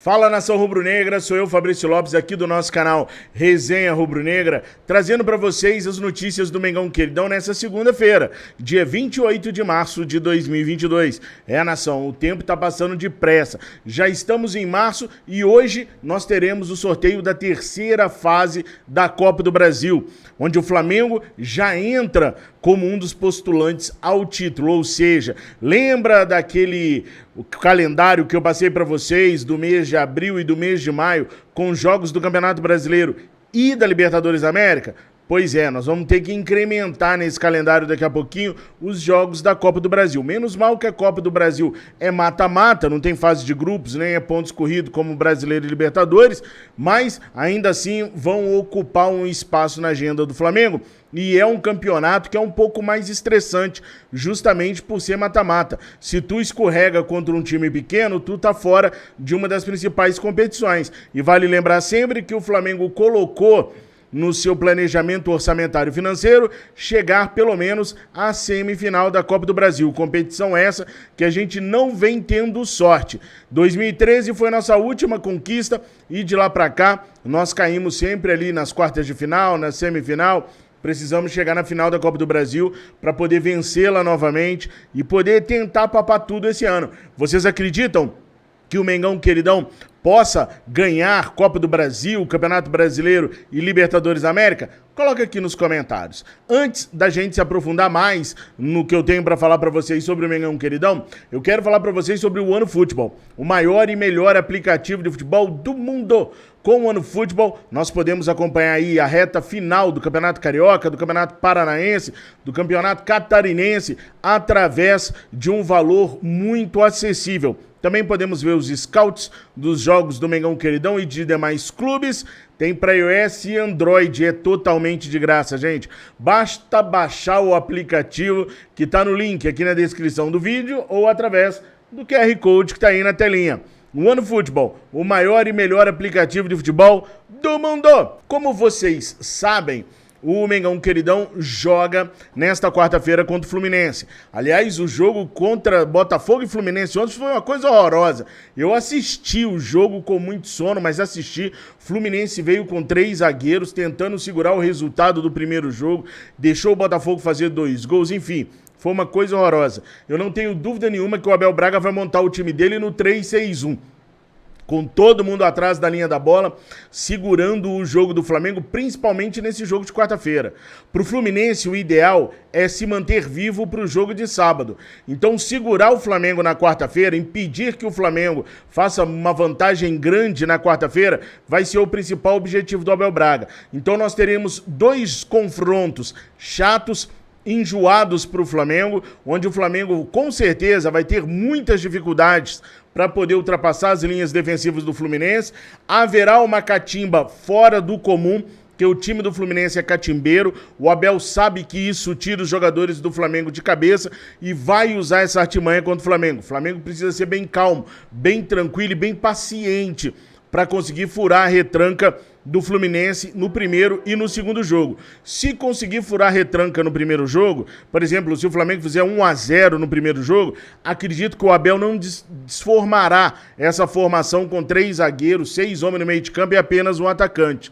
Fala, nação rubro-negra, sou eu, Fabrício Lopes, aqui do nosso canal Resenha Rubro-Negra, trazendo para vocês as notícias do Mengão Queridão nessa segunda-feira, dia 28 de março de 2022. Nação, o tempo está passando depressa, já estamos em março e hoje nós teremos o sorteio da terceira fase da Copa do Brasil, onde o Flamengo já entra como um dos postulantes ao título, ou seja, lembra daquele calendário que eu passei para vocês do mês de abril e do mês de maio com os jogos do Campeonato Brasileiro e da Libertadores da América? Pois é, nós vamos ter que incrementar nesse calendário daqui a pouquinho os jogos da Copa do Brasil. Menos mal que a Copa do Brasil é mata-mata, não tem fase de grupos, nem é pontos corridos como Brasileiro e Libertadores, mas ainda assim vão ocupar um espaço na agenda do Flamengo. E é um campeonato que é um pouco mais estressante, justamente por ser mata-mata. Se tu escorrega contra um time pequeno, tu tá fora de uma das principais competições. E vale lembrar sempre que o Flamengo colocou no seu planejamento orçamentário financeiro, chegar pelo menos à semifinal da Copa do Brasil. Competição essa que a gente não vem tendo sorte. 2013 foi nossa última conquista e de lá para cá nós caímos sempre ali nas quartas de final, na semifinal. Precisamos chegar na final da Copa do Brasil para poder vencê-la novamente e poder tentar papar tudo esse ano. Vocês acreditam que o Mengão Queridão possa ganhar Copa do Brasil, Campeonato Brasileiro e Libertadores da América? Coloca aqui nos comentários. Antes da gente se aprofundar mais no que eu tenho para falar para vocês sobre o Mengão Queridão, eu quero falar para vocês sobre o OneFootball, o maior e melhor aplicativo de futebol do mundo. Com o OneFootball, nós podemos acompanhar aí a reta final do Campeonato Carioca, do Campeonato Paranaense, do Campeonato Catarinense, através de um valor muito acessível. Também podemos ver os scouts dos jogos do Mengão Queridão e de demais clubes. Tem para iOS e Android, é totalmente de graça, gente. Basta baixar o aplicativo que está no link aqui na descrição do vídeo ou através do QR Code que está aí na telinha. OneFootball, o maior e melhor aplicativo de futebol do mundo. Como vocês sabem, o Mengão Queridão joga nesta quarta-feira contra o Fluminense. Aliás, o jogo contra Botafogo e Fluminense ontem foi uma coisa horrorosa. Eu assisti o jogo com muito sono, mas assisti. Fluminense veio com 3 zagueiros tentando segurar o resultado do primeiro jogo, deixou o Botafogo fazer 2 gols, enfim. Foi uma coisa horrorosa. Eu não tenho dúvida nenhuma que o Abel Braga vai montar o time dele no 3-6-1. Com todo mundo atrás da linha da bola, segurando o jogo do Flamengo, principalmente nesse jogo de quarta-feira. Para o Fluminense, o ideal é se manter vivo para o jogo de sábado. Então, segurar o Flamengo na quarta-feira, impedir que o Flamengo faça uma vantagem grande na quarta-feira, vai ser o principal objetivo do Abel Braga. Então, nós teremos 2 confrontos chatos, enjoados para o Flamengo, onde o Flamengo com certeza vai ter muitas dificuldades para poder ultrapassar as linhas defensivas do Fluminense. Haverá uma catimba fora do comum, que o time do Fluminense é catimbeiro. O Abel sabe que isso tira os jogadores do Flamengo de cabeça e vai usar essa artimanha contra o Flamengo. O Flamengo precisa ser bem calmo, bem tranquilo e bem paciente para conseguir furar a retranca do Fluminense no primeiro e no segundo jogo. Se conseguir furar a retranca no primeiro jogo, por exemplo, se o Flamengo fizer 1-0 no primeiro jogo, acredito que o Abel não desformará essa formação com 3 zagueiros, 6 homens no meio de campo e apenas um atacante.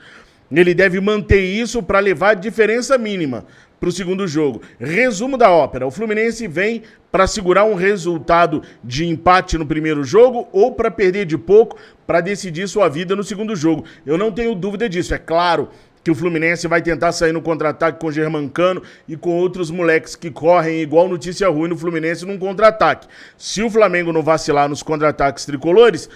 Ele deve manter isso para levar a diferença mínima para o segundo jogo. Resumo da ópera: o Fluminense vem para segurar um resultado de empate no primeiro jogo ou para perder de pouco para decidir sua vida no segundo jogo. Eu não tenho dúvida disso. É claro que o Fluminense vai tentar sair no contra-ataque com o Germancano e com outros moleques que correm igual notícia ruim no Fluminense num contra-ataque. Se o Flamengo não vacilar nos contra-ataques tricolores,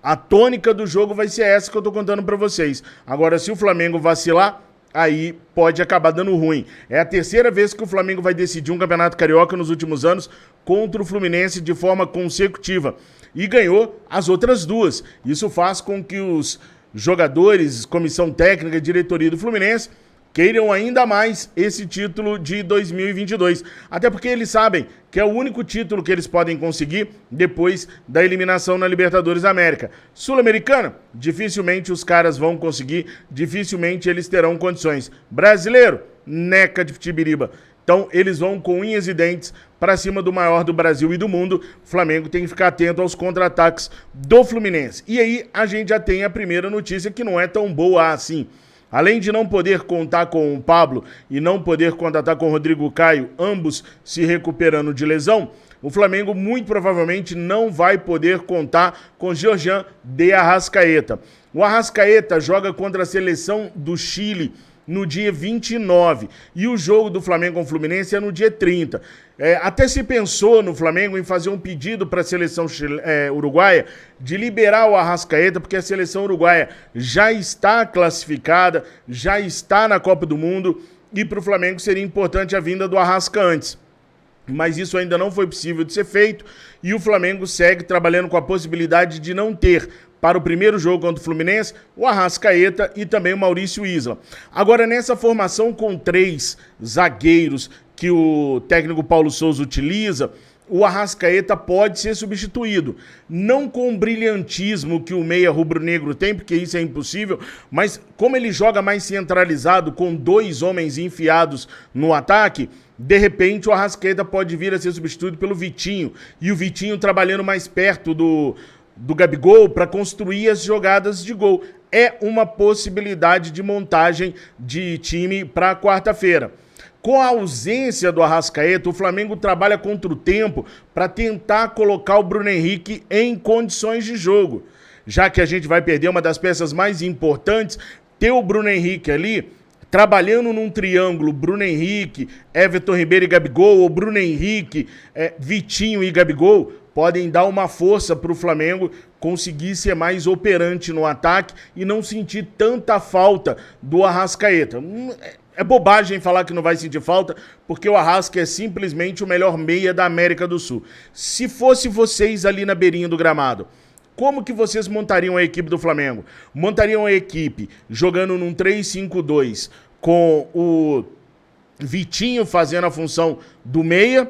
a tônica do jogo vai ser essa que eu tô contando para vocês. Agora, se o Flamengo vacilar, aí pode acabar dando ruim. É a terceira vez que o Flamengo vai decidir um campeonato carioca nos últimos anos contra o Fluminense de forma consecutiva. E ganhou as outras 2. Isso faz com que os jogadores, comissão técnica e diretoria do Fluminense queiram ainda mais esse título de 2022. Até porque eles sabem que é o único título que eles podem conseguir depois da eliminação na Libertadores da América. Sul-Americana, dificilmente os caras vão conseguir, dificilmente eles terão condições. Brasileiro, neca de Tibiriba. Então, eles vão com unhas e dentes para cima do maior do Brasil e do mundo. O Flamengo tem que ficar atento aos contra-ataques do Fluminense. E aí, a gente já tem a primeira notícia que não é tão boa assim. Além de não poder contar com o Pablo e não poder contatar com o Rodrigo Caio, ambos se recuperando de lesão, o Flamengo muito provavelmente não vai poder contar com Georgian de Arrascaeta. O Arrascaeta joga contra a seleção do Chile no dia 29, e o jogo do Flamengo com o Fluminense é no dia 30. Até se pensou no Flamengo em fazer um pedido para a seleção uruguaia de liberar o Arrascaeta, porque a seleção uruguaia já está classificada, já está na Copa do Mundo, e para o Flamengo seria importante a vinda do Arrasca antes. Mas isso ainda não foi possível de ser feito, e o Flamengo segue trabalhando com a possibilidade de não ter para o primeiro jogo contra o Fluminense, o Arrascaeta e também o Maurício Isla. Agora, nessa formação com 3 zagueiros que o técnico Paulo Souza utiliza, o Arrascaeta pode ser substituído. Não com o brilhantismo que o meia rubro-negro tem, porque isso é impossível, mas como ele joga mais centralizado, com 2 homens enfiados no ataque, de repente o Arrascaeta pode vir a ser substituído pelo Vitinho, e o Vitinho trabalhando mais perto do Gabigol para construir as jogadas de gol. É uma possibilidade de montagem de time para quarta-feira. Com a ausência do Arrascaeta, o Flamengo trabalha contra o tempo para tentar colocar o Bruno Henrique em condições de jogo. Já que a gente vai perder uma das peças mais importantes, ter o Bruno Henrique ali trabalhando num triângulo, Bruno Henrique, Everton Ribeiro e Gabigol, ou Bruno Henrique, Vitinho e Gabigol, podem dar uma força para o Flamengo conseguir ser mais operante no ataque e não sentir tanta falta do Arrascaeta. É bobagem falar que não vai sentir falta, porque o Arrasca é simplesmente o melhor meia da América do Sul. Se fosse vocês ali na beirinha do gramado, como que vocês montariam a equipe do Flamengo? Montariam a equipe jogando num 3-5-2 com o Vitinho fazendo a função do meia,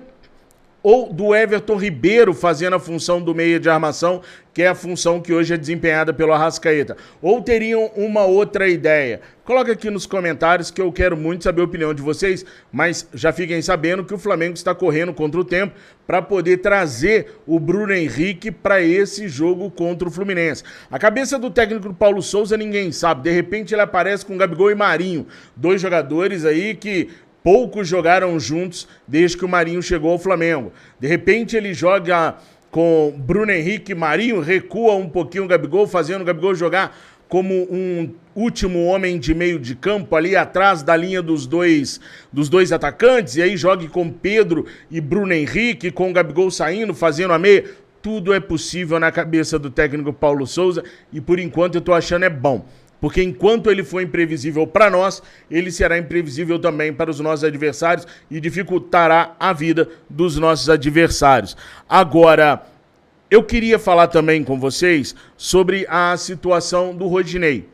ou do Everton Ribeiro fazendo a função do meia de armação, que é a função que hoje é desempenhada pelo Arrascaeta? Ou teriam uma outra ideia? Coloca aqui nos comentários que eu quero muito saber a opinião de vocês, mas já fiquem sabendo que o Flamengo está correndo contra o tempo para poder trazer o Bruno Henrique para esse jogo contra o Fluminense. A cabeça do técnico Paulo Souza ninguém sabe, de repente ele aparece com Gabigol e Marinho, 2 jogadores aí que poucos jogaram juntos desde que o Marinho chegou ao Flamengo. De repente ele joga com Bruno Henrique e Marinho, recua um pouquinho o Gabigol, fazendo o Gabigol jogar como um último homem de meio de campo, ali atrás da linha dos dois atacantes, e aí jogue com Pedro e Bruno Henrique, com o Gabigol saindo, fazendo a meia. Tudo é possível na cabeça do técnico Paulo Souza, e por enquanto eu tô achando é bom. Porque enquanto ele foi imprevisível para nós, ele será imprevisível também para os nossos adversários e dificultará a vida dos nossos adversários. Agora, eu queria falar também com vocês sobre a situação do Rodinei.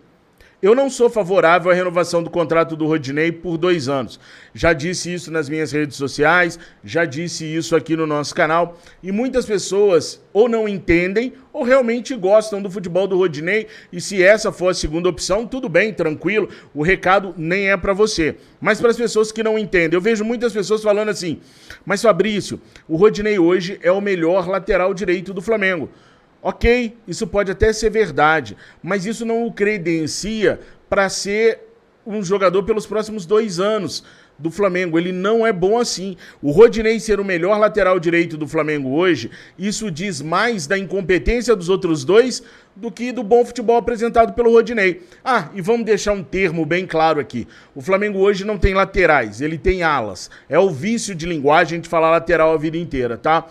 Eu não sou favorável à renovação do contrato do Rodinei por 2 anos. Já disse isso nas minhas redes sociais, já disse isso aqui no nosso canal, e muitas pessoas ou não entendem ou realmente gostam do futebol do Rodinei, e se essa for a segunda opção, tudo bem, tranquilo, o recado nem é para você. Mas para as pessoas que não entendem, eu vejo muitas pessoas falando assim: mas Fabrício, o Rodinei hoje é o melhor lateral direito do Flamengo. Ok, isso pode até ser verdade, mas isso não o credencia para ser um jogador pelos próximos 2 anos do Flamengo. Ele não é bom assim. O Rodinei ser o melhor lateral direito do Flamengo hoje, isso diz mais da incompetência dos outros 2 do que do bom futebol apresentado pelo Rodinei. Ah, e vamos deixar um termo bem claro aqui. O Flamengo hoje não tem laterais, ele tem alas. É o vício de linguagem de falar lateral a vida inteira, tá?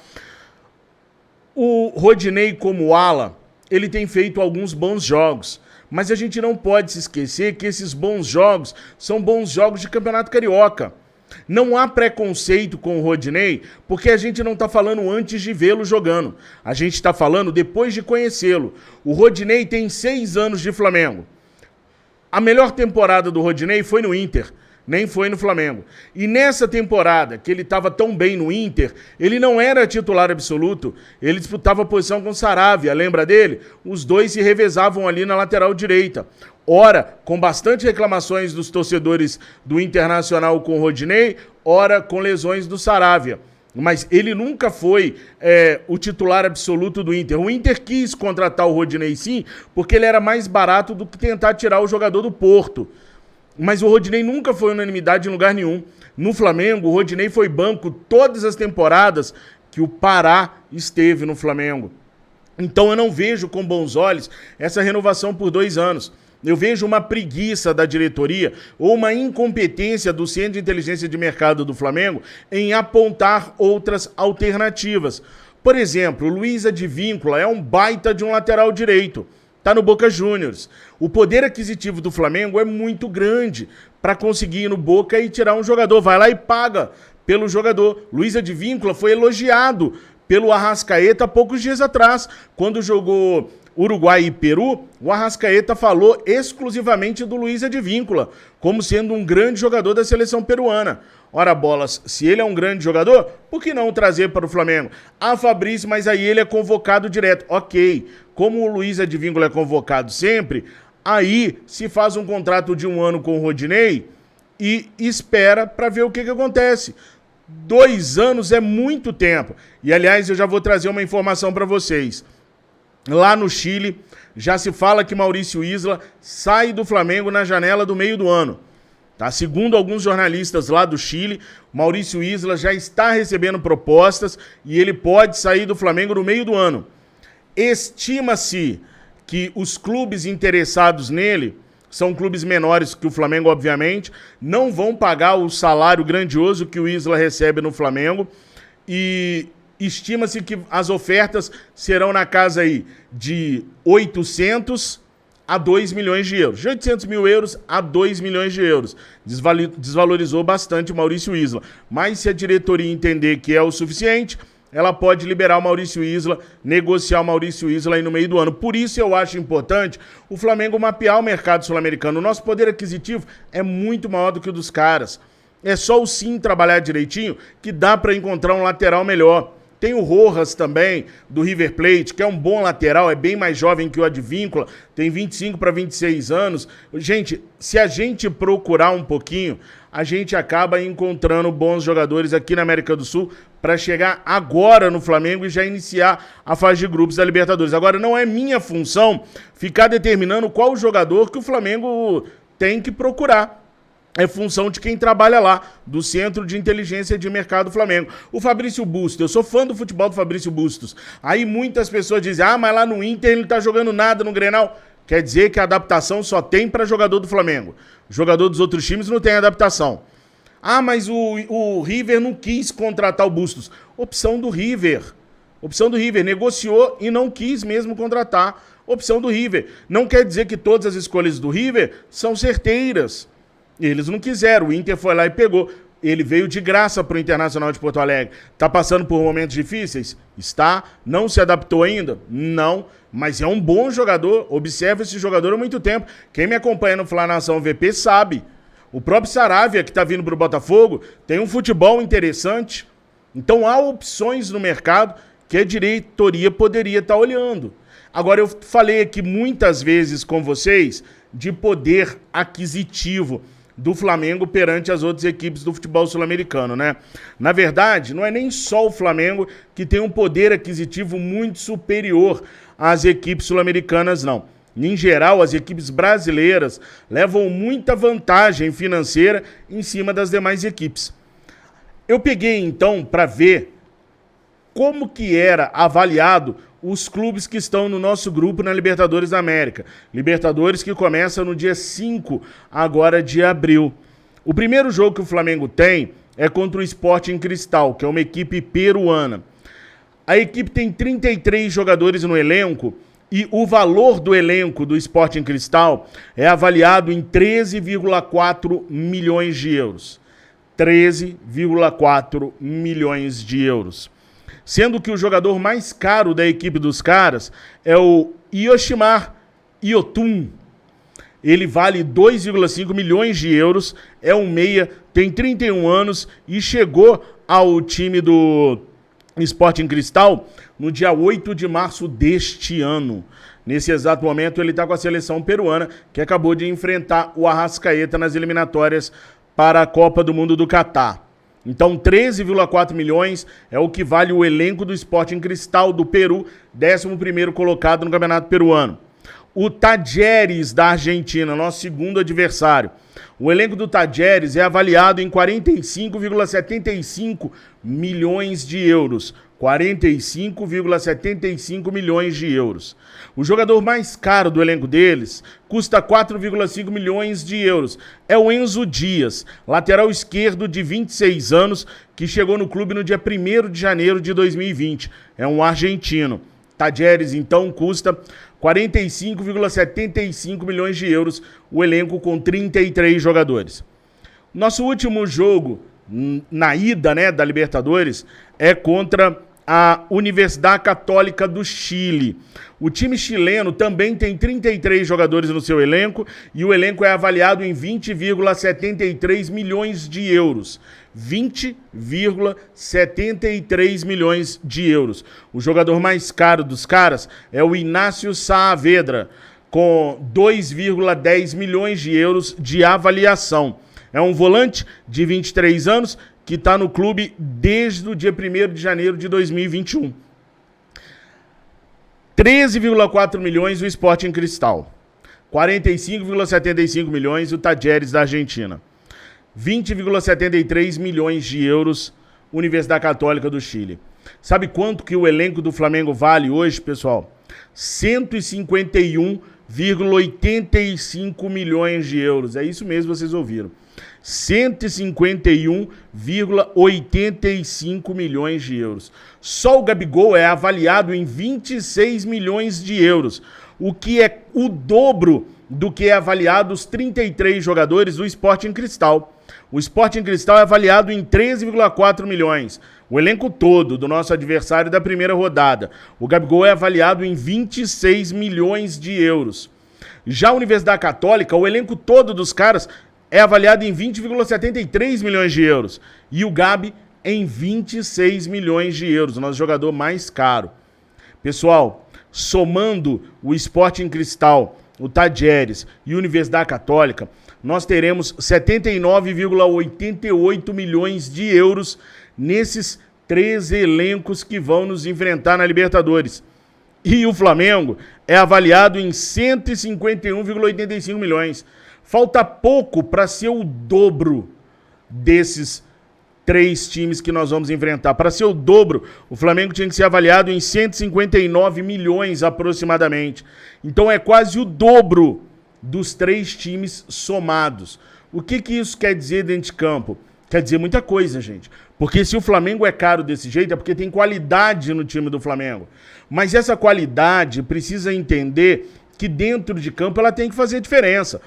O Rodinei, como ala, ele tem feito alguns bons jogos, mas a gente não pode se esquecer que esses bons jogos são bons jogos de Campeonato Carioca. Não há preconceito com o Rodinei, porque a gente não está falando antes de vê-lo jogando. A gente está falando depois de conhecê-lo. O Rodinei tem 6 anos de Flamengo. A melhor temporada do Rodinei foi no Inter, nem foi no Flamengo. E nessa temporada, que ele estava tão bem no Inter, ele não era titular absoluto, ele disputava a posição com o Saravia, lembra dele? Os 2 se revezavam ali na lateral direita. Ora, com bastante reclamações dos torcedores do Internacional com o Rodinei, ora com lesões do Saravia. Mas ele nunca foi o titular absoluto do Inter. O Inter quis contratar o Rodinei sim, porque ele era mais barato do que tentar tirar o jogador do Porto. Mas o Rodinei nunca foi unanimidade em lugar nenhum. No Flamengo, o Rodinei foi banco todas as temporadas que o Pará esteve no Flamengo. Então eu não vejo com bons olhos essa renovação por 2 anos. Eu vejo uma preguiça da diretoria ou uma incompetência do Centro de Inteligência de Mercado do Flamengo em apontar outras alternativas. Por exemplo, o Luiz Advíncula é um baita de um lateral direito. Está no Boca Juniors. O poder aquisitivo do Flamengo é muito grande para conseguir ir no Boca e tirar um jogador. Vai lá e paga pelo jogador. Luiz Advíncula foi elogiado pelo Arrascaeta há poucos dias atrás, quando jogou Uruguai e Peru. O Arrascaeta falou exclusivamente do Luiz Advíncula, como sendo um grande jogador da seleção peruana. Ora bolas, se ele é um grande jogador, por que não o trazer para o Flamengo? Ah, Fabrício, mas aí ele é convocado direto. Ok, como o Luiz Advíncula é convocado sempre, aí se faz um contrato de 1 ano com o Rodinei e espera para ver o que acontece. 2 anos é muito tempo. E, aliás, eu já vou trazer uma informação para vocês. Lá no Chile, já se fala que Maurício Isla sai do Flamengo na janela do meio do ano. Tá? Segundo alguns jornalistas lá do Chile, Maurício Isla já está recebendo propostas e ele pode sair do Flamengo no meio do ano. Estima-se que os clubes interessados nele são clubes menores que o Flamengo, obviamente, não vão pagar o salário grandioso que o Isla recebe no Flamengo e estima-se que as ofertas serão na casa aí de 800 a 2 milhões de euros. De 800 mil euros a 2 milhões de euros. Desvalorizou bastante o Maurício Isla. Mas se a diretoria entender que é o suficiente, ela pode liberar o Maurício Isla, negociar o Maurício Isla aí no meio do ano. Por isso eu acho importante o Flamengo mapear o mercado sul-americano. O nosso poder aquisitivo é muito maior do que o dos caras. É só o Sim trabalhar direitinho que dá para encontrar um lateral melhor. Tem o Rojas também, do River Plate, que é um bom lateral, é bem mais jovem que o Advíncula, tem 25 para 26 anos. Gente, se a gente procurar um pouquinho, a gente acaba encontrando bons jogadores aqui na América do Sul para chegar agora no Flamengo e já iniciar a fase de grupos da Libertadores. Agora, não é minha função ficar determinando qual jogador que o Flamengo tem que procurar. É função de quem trabalha lá, do Centro de Inteligência de Mercado do Flamengo. O Fabrício Bustos, eu sou fã do futebol do Fabrício Bustos. Aí muitas pessoas dizem, mas lá no Inter ele não tá jogando nada no Grenal. Quer dizer que a adaptação só tem para jogador do Flamengo. Jogador dos outros times não tem adaptação. Mas o River não quis contratar o Bustos. Opção do River. Opção do River. Negociou e não quis mesmo contratar. Opção do River. Não quer dizer que todas as escolhas do River são certeiras. Eles não quiseram, o Inter foi lá e pegou. Ele veio de graça para o Internacional de Porto Alegre. Está passando por momentos difíceis? Está. Não se adaptou ainda? Não. Mas é um bom jogador. Observa esse jogador há muito tempo. Quem me acompanha no Fla Nação VP sabe. O próprio Saravia, que está vindo para o Botafogo, tem um futebol interessante. Então há opções no mercado que a diretoria poderia estar olhando. Agora, eu falei aqui muitas vezes com vocês de poder aquisitivo do Flamengo perante as outras equipes do futebol sul-americano, né? Na verdade, não é nem só o Flamengo que tem um poder aquisitivo muito superior às equipes sul-americanas, não. Em geral, as equipes brasileiras levam muita vantagem financeira em cima das demais equipes. Eu peguei, então, para ver como que era avaliado os clubes que estão no nosso grupo na Libertadores da América. Libertadores que começa no dia 5 agora de abril. O primeiro jogo que o Flamengo tem é contra o Sporting Cristal, que é uma equipe peruana. A equipe tem 33 jogadores no elenco e o valor do elenco do Sporting Cristal é avaliado em 13,4 milhões de euros. 13,4 milhões de euros. Sendo que o jogador mais caro da equipe dos caras é o Yoshimar Yotun. Ele vale 2,5 milhões de euros, é um meia, tem 31 anos e chegou ao time do Sporting Cristal no dia 8 de março deste ano. Nesse exato momento ele está com a seleção peruana, que acabou de enfrentar o Arrascaeta nas eliminatórias para a Copa do Mundo do Catar. Então 13,4 milhões é o que vale o elenco do Sporting Cristal do Peru, 11º colocado no Campeonato Peruano. O Talleres da Argentina, nosso segundo adversário. O elenco do Talleres é avaliado em 45,75 milhões de euros. 45,75 milhões de euros. O jogador mais caro do elenco deles custa 4,5 milhões de euros. É o Enzo Dias, lateral esquerdo de 26 anos, que chegou no clube no dia 1º de janeiro de 2020. É um argentino. Talleres, então, custa 45,75 milhões de euros, o elenco com 33 jogadores. Nosso último jogo, na ida, né, da Libertadores, é contra a Universidade Católica do Chile. O time chileno também tem 33 jogadores no seu elenco e o elenco é avaliado em 20,73 milhões de euros. 20,73 milhões de euros. O jogador mais caro dos caras é o Inácio Saavedra, com 2,10 milhões de euros de avaliação. É um volante de 23 anos que está no clube desde o dia 1º de janeiro de 2021. 13,4 milhões o Sporting Cristal. 45,75 milhões o Talleres da Argentina. 20,73 milhões de euros Universidade Católica do Chile. Sabe quanto que o elenco do Flamengo vale hoje, pessoal? 151,85 milhões de euros. É isso mesmo, vocês ouviram. 151,85 milhões de euros. Só o Gabigol é avaliado em 26 milhões de euros, o que é o dobro do que é avaliado os 33 jogadores do Sporting Cristal. O Sporting Cristal é avaliado em 13,4 milhões. O elenco todo do nosso adversário da primeira rodada. O Gabigol é avaliado em 26 milhões de euros. Já a Universidade Católica, o elenco todo dos caras é avaliado em 20,73 milhões de euros. E o Gabi em 26 milhões de euros, o nosso jogador mais caro. Pessoal, somando o Sporting Cristal, o Talleres e a Universidade Católica, nós teremos 79,88 milhões de euros nesses 3 elencos que vão nos enfrentar na Libertadores. E o Flamengo é avaliado em 151,85 milhões. Falta pouco para ser o dobro desses 3 times que nós vamos enfrentar. Para ser o dobro, o Flamengo tinha que ser avaliado em 159 milhões aproximadamente. Então é quase o dobro dos 3 times somados. O que isso quer dizer dentro de campo? Quer dizer muita coisa, gente. Porque se o Flamengo é caro desse jeito, é porque tem qualidade no time do Flamengo. Mas essa qualidade precisa entender que dentro de campo ela tem que fazer diferença.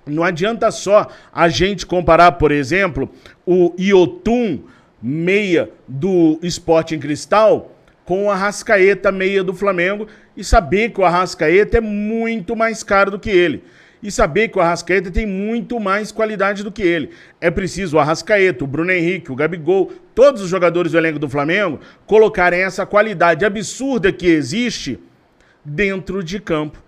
Não adianta só a gente comparar, por exemplo, o Yotun, meia do Sporting Cristal, com o Arrascaeta, meia do Flamengo, e saber que o Arrascaeta é muito mais caro do que ele. E saber que o Arrascaeta tem muito mais qualidade do que ele. É preciso o Arrascaeta, o Bruno Henrique, o Gabigol, todos os jogadores do elenco do Flamengo colocarem essa qualidade absurda que existe dentro de campo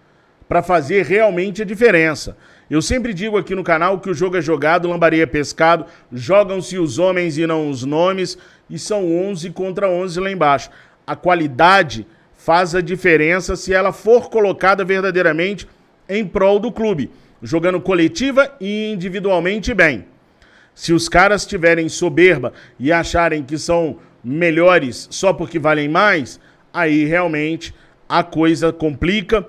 para fazer realmente a diferença. Eu sempre digo aqui no canal que o jogo é jogado, lambaria é pescado, jogam-se os homens e não os nomes, e são 11 contra 11 lá embaixo. A qualidade faz a diferença se ela for colocada verdadeiramente em prol do clube, jogando coletiva e individualmente bem. Se os caras tiverem soberba e acharem que são melhores só porque valem mais, aí realmente a coisa complica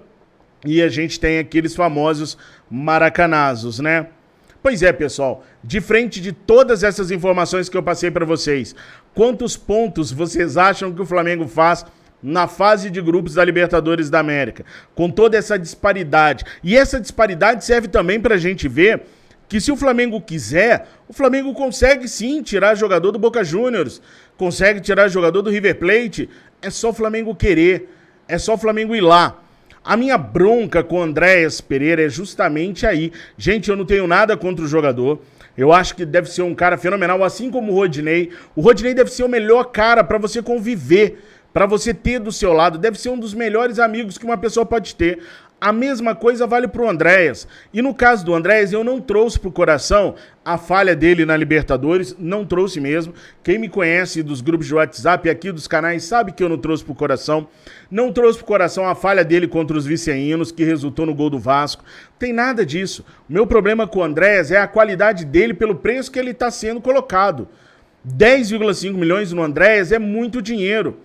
e a gente tem aqueles famosos maracanazos, né? Pois é, pessoal, de frente de todas essas informações que eu passei para vocês, quantos pontos vocês acham que o Flamengo faz na fase de grupos da Libertadores da América? Com toda essa disparidade. E essa disparidade serve também para a gente ver que se o Flamengo quiser, o Flamengo consegue sim tirar jogador do Boca Juniors, consegue tirar jogador do River Plate, é só o Flamengo querer, é só o Flamengo ir lá. A minha bronca com o Andréas Pereira é justamente aí. Gente, eu não tenho nada contra o jogador. Eu acho que deve ser um cara fenomenal, assim como o Rodinei. O Rodinei deve ser o melhor cara para você conviver, para você ter do seu lado. Deve ser um dos melhores amigos que uma pessoa pode ter. A mesma coisa vale para o Andréas. E no caso do Andréas, eu não trouxe para o coração a falha dele na Libertadores, não trouxe mesmo. Quem me conhece dos grupos de WhatsApp e aqui dos canais sabe que eu não trouxe para o coração. Não trouxe para o coração a falha dele contra os viceínos, que resultou no gol do Vasco. Tem nada disso. O meu problema com o Andréas é a qualidade dele pelo preço que ele está sendo colocado. 10,5 milhões no Andréas é muito dinheiro.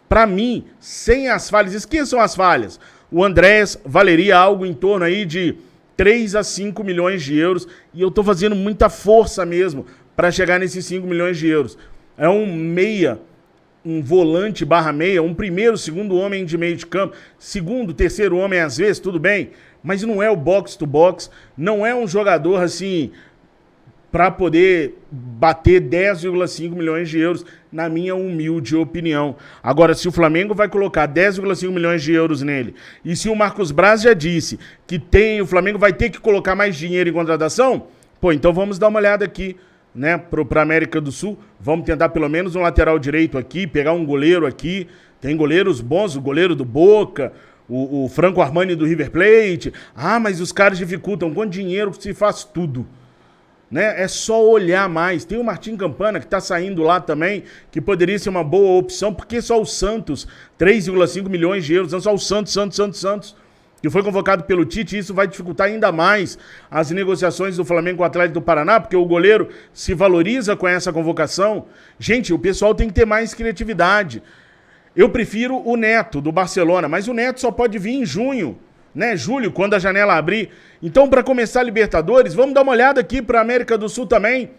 Para mim, sem as falhas, esqueçam as falhas. O Andréas valeria algo em torno aí de 3 a 5 milhões de euros. E eu estou fazendo muita força mesmo para chegar nesses 5 milhões de euros. É um meia, um volante barra meia, um primeiro, segundo homem de meio de campo, segundo, terceiro homem às vezes, tudo bem. Mas não é o box to box, não é um jogador assim para poder bater 10,5 milhões de euros, na minha humilde opinião. Agora, se o Flamengo vai colocar 10,5 milhões de euros nele, e se o Marcos Braz já disse que o Flamengo vai ter que colocar mais dinheiro em contratação, pô, então vamos dar uma olhada aqui, né, pra América do Sul, vamos tentar pelo menos um lateral direito aqui, pegar um goleiro aqui, tem goleiros bons, o goleiro do Boca, o Franco Armani do River Plate, mas os caras dificultam, com dinheiro se faz tudo. Né? É só olhar mais. Tem o Martim Campana que está saindo lá também, que poderia ser uma boa opção, porque só o Santos, 3,5 milhões de euros, não só o Santos, que foi convocado pelo Tite, e isso vai dificultar ainda mais as negociações do Flamengo com o Atlético do Paraná, porque o goleiro se valoriza com essa convocação. Gente, o pessoal tem que ter mais criatividade. Eu prefiro o Neto, do Barcelona, mas o Neto só pode vir em junho, né, julho, quando a janela abrir. Então, para começar a Libertadores, vamos dar uma olhada aqui para a América do Sul também.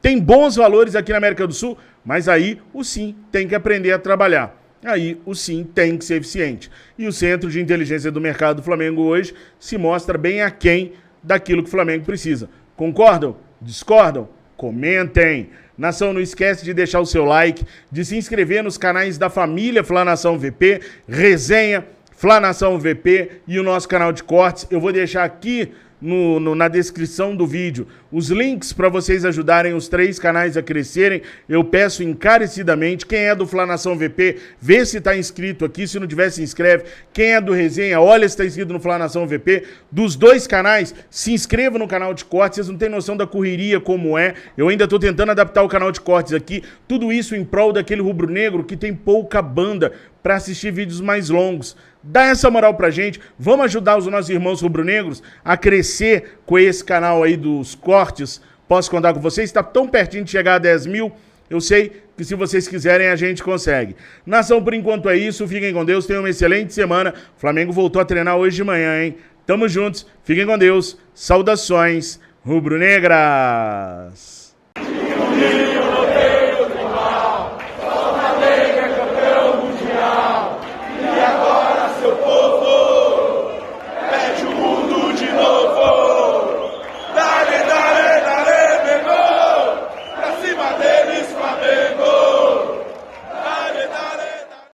Tem bons valores aqui na América do Sul, mas aí o Sim tem que aprender a trabalhar. Aí o Sim tem que ser eficiente. E o Centro de Inteligência do Mercado do Flamengo hoje se mostra bem aquém daquilo que o Flamengo precisa. Concordam? Discordam? Comentem! Nação, não esquece de deixar o seu like, de se inscrever nos canais da família Flanação VP, Resenha, Flanação VP e o nosso canal de cortes. Eu vou deixar aqui na descrição do vídeo os links para vocês ajudarem os 3 canais a crescerem. Eu peço encarecidamente, quem é do Flanação VP, vê se está inscrito aqui, se não tiver, se inscreve. Quem é do Resenha, olha se está inscrito no Flanação VP. Dos 2 canais, se inscreva no canal de cortes, vocês não têm noção da correria como é. Eu ainda estou tentando adaptar o canal de cortes aqui, tudo isso em prol daquele rubro-negro que tem pouca banda para assistir vídeos mais longos. Dá essa moral pra gente, vamos ajudar os nossos irmãos rubro-negros a crescer com esse canal aí dos cortes. Posso contar com vocês? Está tão pertinho de chegar a 10 mil, eu sei que se vocês quiserem a gente consegue. Nação, por enquanto é isso, fiquem com Deus, tenham uma excelente semana. O Flamengo voltou a treinar hoje de manhã, hein? Tamo juntos, fiquem com Deus, saudações rubro-negras!